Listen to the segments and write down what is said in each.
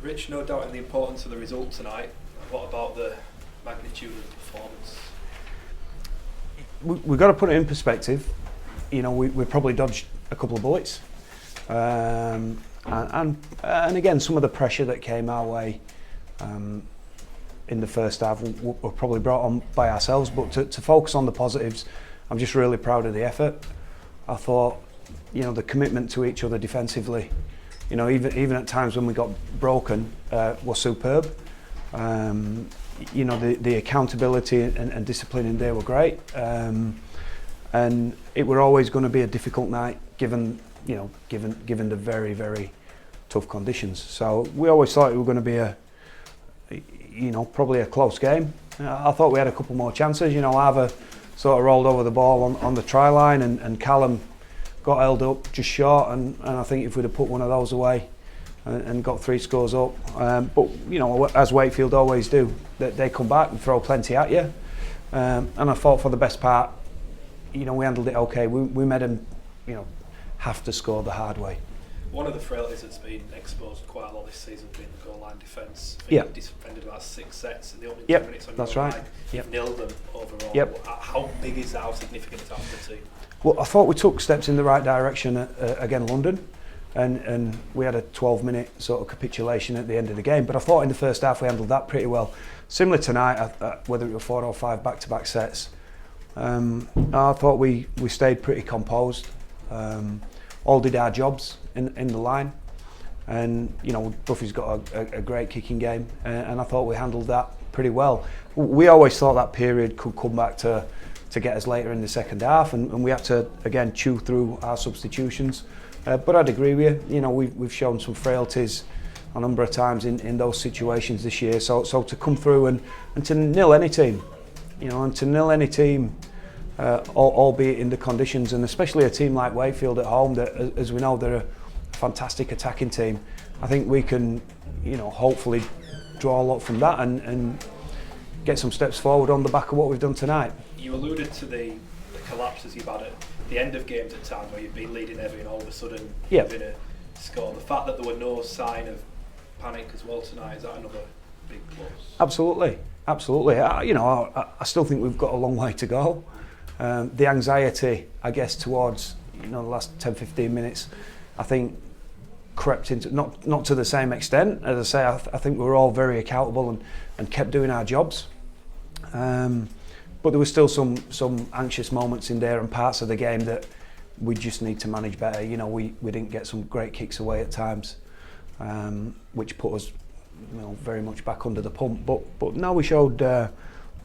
Rich, no doubt in the importance of the result tonight. What about the magnitude of the performance? We've got to put it in perspective. You know, we probably dodged a couple of bullets, and again, some of the pressure that came our way in the first half were probably brought on by ourselves. But to focus on the positives, I'm just really proud of the effort. I thought, you know, the commitment to each other defensively, you know, even at times when we got broken, was superb. You know, the accountability and discipline in there were great. And it were always going to be a difficult night, given the very, very tough conditions. So we always thought it was going to be probably a close game. I thought we had a couple more chances. You know, Ava sort of rolled over the ball on the try line, and Callum got held up just short. And I think if we'd have put one of those away and got 3 scores up, but you know, as Wakefield always do, they come back and throw plenty at you. And I thought for the best part, you know, we handled it okay. We made them, you know, have to score the hard way. One of the frailties that's been exposed quite a lot this season has been the goal line defence. Yeah. You've defended about 6 sets in the opening 10 Yep, minutes on that's your right. line. Yep. You've nilled them overall. Yep. How big is that? How significant is that for the team? Well, I thought we took steps in the right direction again London, and we had a 12-minute sort of capitulation at the end of the game. But I thought in the first half we handled that pretty well. Similar tonight, whether it were 4 or 5 back-to-back sets, I thought we stayed pretty composed. All did our jobs in the line, and you know, Buffy's got a great kicking game, and I thought we handled that pretty well. We always thought that period could come back to get us later in the second half, and we had to again chew through our substitutions. But I'd agree with you. You know, we've shown some frailties a number of times in those situations this year. So to come through and to nil any team, you know, and to nil any team, albeit in the conditions, and especially a team like Wakefield at home, that, as we know, they're a fantastic attacking team. I think we can, you know, hopefully draw a lot from that and get some steps forward on the back of what we've done tonight. You alluded to the collapses you've had at the end of games at times where you've been leading heavy and all of a sudden you've been a score. The fact that there were no sign of panic as well tonight, is that another big plus? Absolutely. You know, I still think we've got a long way to go. The anxiety, I guess, towards, you know, the last 10-15 minutes, I think crept into, not to the same extent. As I say, I think we were all very accountable and kept doing our jobs. But there were still some anxious moments in there and parts of the game that we just need to manage better. You know, we didn't get some great kicks away at times, which put us, you know, very much back under the pump. But now we showed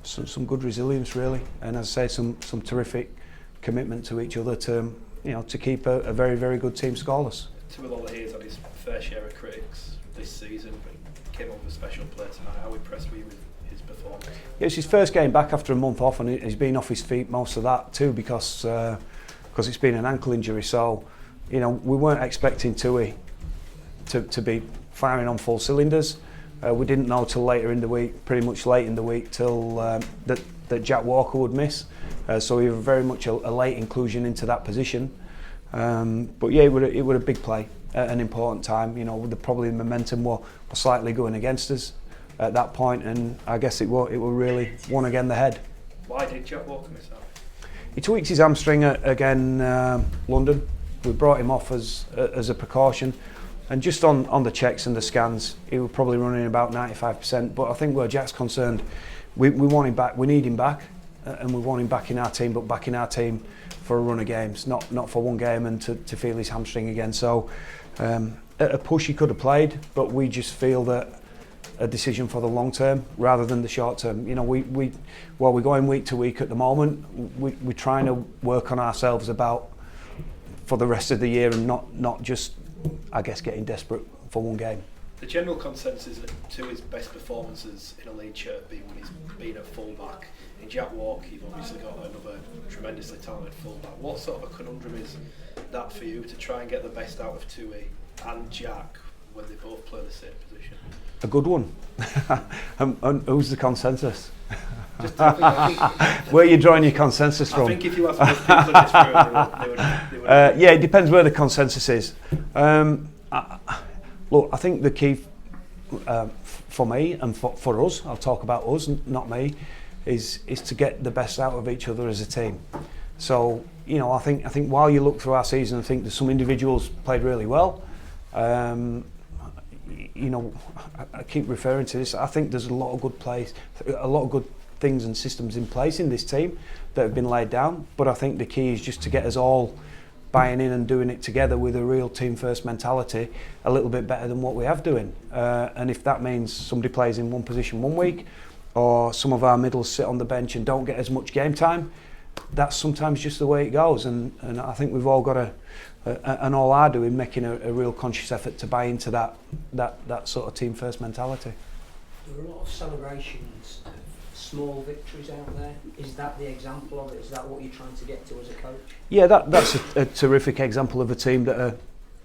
some good resilience, really, and as I say, some terrific commitment to each other to, you know, to keep a very, very good team scoreless. Tuilarola he's had his fair share of critics this season, but he came up with a special play tonight. How impressed were you with his performance? Yeah, it's his first game back after a month off, and he's been off his feet most of that too, because it's been an ankle injury. So, you know, we weren't expecting Tui to be firing on full cylinders. We didn't know till later in the week, pretty much late in the week, till that Jack Walker would miss. So he was very much a late inclusion into that position. But yeah, it was a big play at an important time. You know, probably the momentum were slightly going against us at that point, and I guess it were really one again the head. Why did Jack Walker miss out? He tweaked his hamstring again, London. We brought him off as a precaution. And just on the checks and the scans, he was probably running about 95%. But I think where Jack's concerned, we want him back. We need him back, and we want him back in our team. But back in our team for a run of games, not for one game and to feel his hamstring again. So at a push he could have played, but we just feel that a decision for the long term rather than the short term. You know, while we're going week to week at the moment, we're trying to work on ourselves about for the rest of the year and not just, I guess, getting desperate for one game. The general consensus to his best performances in a league shirt being when he's been at full-back. In Jack Walker, you've obviously got another tremendously talented full-back. What sort of a conundrum is that for you to try and get the best out of Tui and Jack when they both play the same position? A good one. And who's the consensus? Where are you drawing your consensus from? I think if you ask most people in this room, they would yeah, it depends where the consensus is. Look, I think the key, for me and for us, I'll talk about us, not me, is to get the best out of each other as a team. So, you know, I think while you look through our season, I think there's some individuals played really well. You know, I keep referring to this. I think there's a lot of good things and systems in place in this team that have been laid down. But I think the key is just to get us all buying in and doing it together with a real team first mentality, a little bit better than what we have doing. And if that means somebody plays in one position one week, or some of our middles sit on the bench and don't get as much game time, that's sometimes just the way it goes. And I think we've all got and all are doing, making a real conscious effort to buy into that sort of team first mentality. There are a lot of celebrations of small victories out there. Is that the example of it? Is that what you're trying to get to as a coach? Yeah, that's a terrific example of a team that are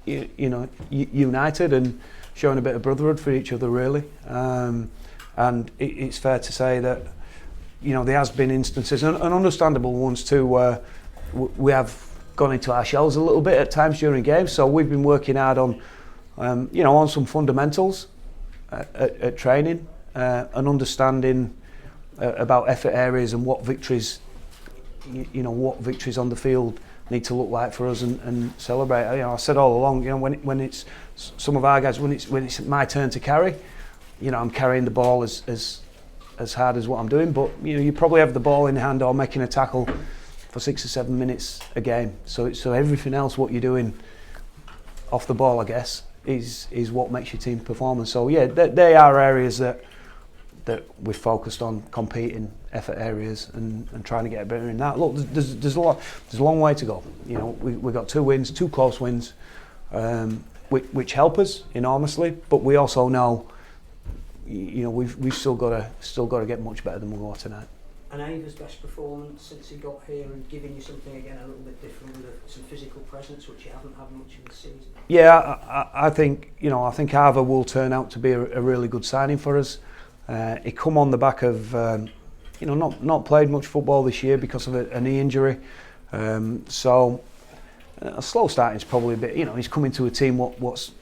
united and showing a bit of brotherhood for each other, really. And it's fair to say that, you know, there has been instances, and understandable ones too, where we have gone into our shells a little bit at times during games. So we've been working hard on, on some fundamentals at training, and understanding about effort areas and what victories, what victories on the field need to look like for us and celebrate. You know, I said all along, you know, when it's some of our guys, when it's my turn to carry, you know, I'm carrying the ball as hard as what I'm doing, but you know, you probably have the ball in hand or making a tackle for 6 or 7 minutes a game. So everything else, what you're doing off the ball, I guess, is what makes your team perform. And so yeah, they are areas that we've focused on, competing effort areas and trying to get better in that. Look, there's a long way to go. You know, we got 2 wins, 2 close wins, which help us enormously. But we also know, you know, we've still got to get much better than we were tonight. And Ava's best performance since he got here and giving you something again a little bit different with some physical presence, which you haven't had much in the season. Yeah, I think Ava will turn out to be a really good signing for us. He come on the back of not played much football this year because of a knee injury. So a slow start is probably a bit. You know, he's coming to a team what's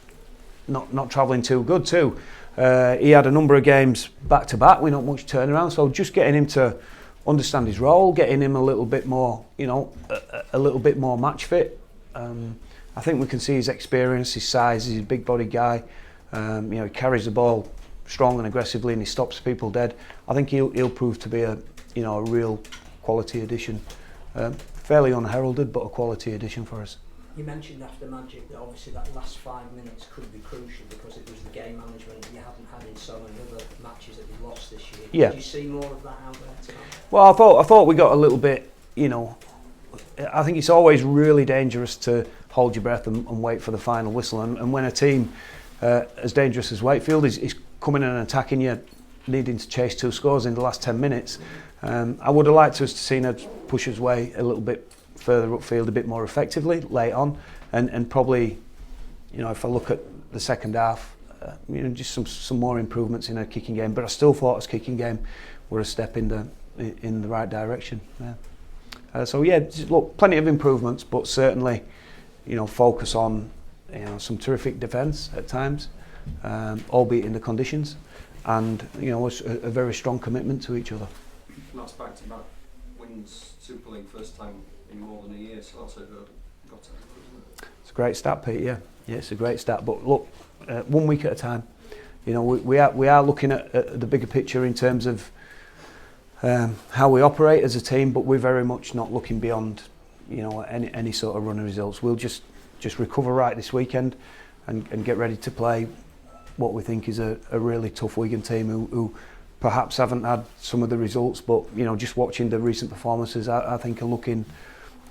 not travelling too good too. He had a number of games back to back with not much turnaround, so just getting him to understand his role, getting him a little bit more, a little bit more match fit. I think we can see his experience, his size. He's a big body guy. He carries the ball strong and aggressively, and he stops people dead. I think he'll prove to be a real quality addition. Fairly unheralded, but a quality addition for us. You mentioned after Magic that obviously that last 5 minutes could be crucial because it was the game management that you haven't had in so many other matches that you've lost this year. Yeah. Did you see more of that out there tonight? Well, I thought we got a little bit, I think it's always really dangerous to hold your breath and wait for the final whistle. And when a team as dangerous as Wakefield is coming in and attacking you, needing to chase 2 scores in the last 10 minutes, I would have liked us to seen us push his way a little bit further upfield, a bit more effectively late on, and probably, if I look at the second half, just some more improvements in our kicking game. But I still thought his kicking game were a step in the right direction. Yeah. Look, plenty of improvements, but certainly, focus on some terrific defence at times, albeit in the conditions, and a very strong commitment to each other. Last back-to-back wins Super League, first time in more than a year, so that's got to improve, isn't it? It's a great stat, Pete. Yeah, it's a great stat. But look, 1 week at a time. We are looking at the bigger picture in terms of how we operate as a team, but we're very much not looking beyond any sort of run of results. We'll just recover right this weekend and get ready to play what we think is a really tough Wigan team who perhaps haven't had some of the results, but just watching the recent performances, I think are looking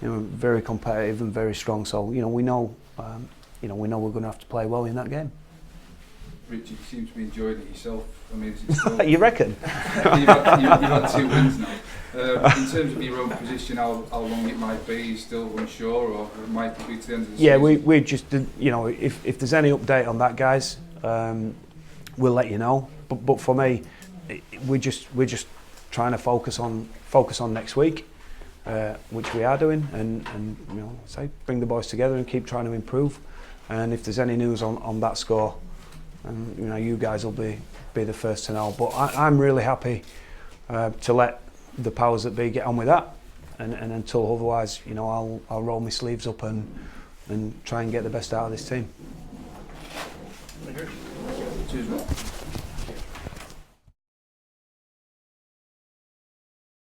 very competitive and very strong. So we know we're going to have to play well in that game. Richard, you seem to be enjoying it yourself. I mean, is it still You reckon? you've had 2 wins now. In terms of your own position, how long it might be, are you still unsure, or it might be to the end of the season? Yeah, we just if there's any update on that, guys, we'll let you know. But for me, we're just trying to focus on next week, which we are doing, and bring the boys together and keep trying to improve. And if there's any news on that score, and you know, you guys will be the first to know. But I'm really happy to let the powers that be get on with that, and until otherwise, you know, I'll roll my sleeves up and try and get the best out of this team. Cheers, mate.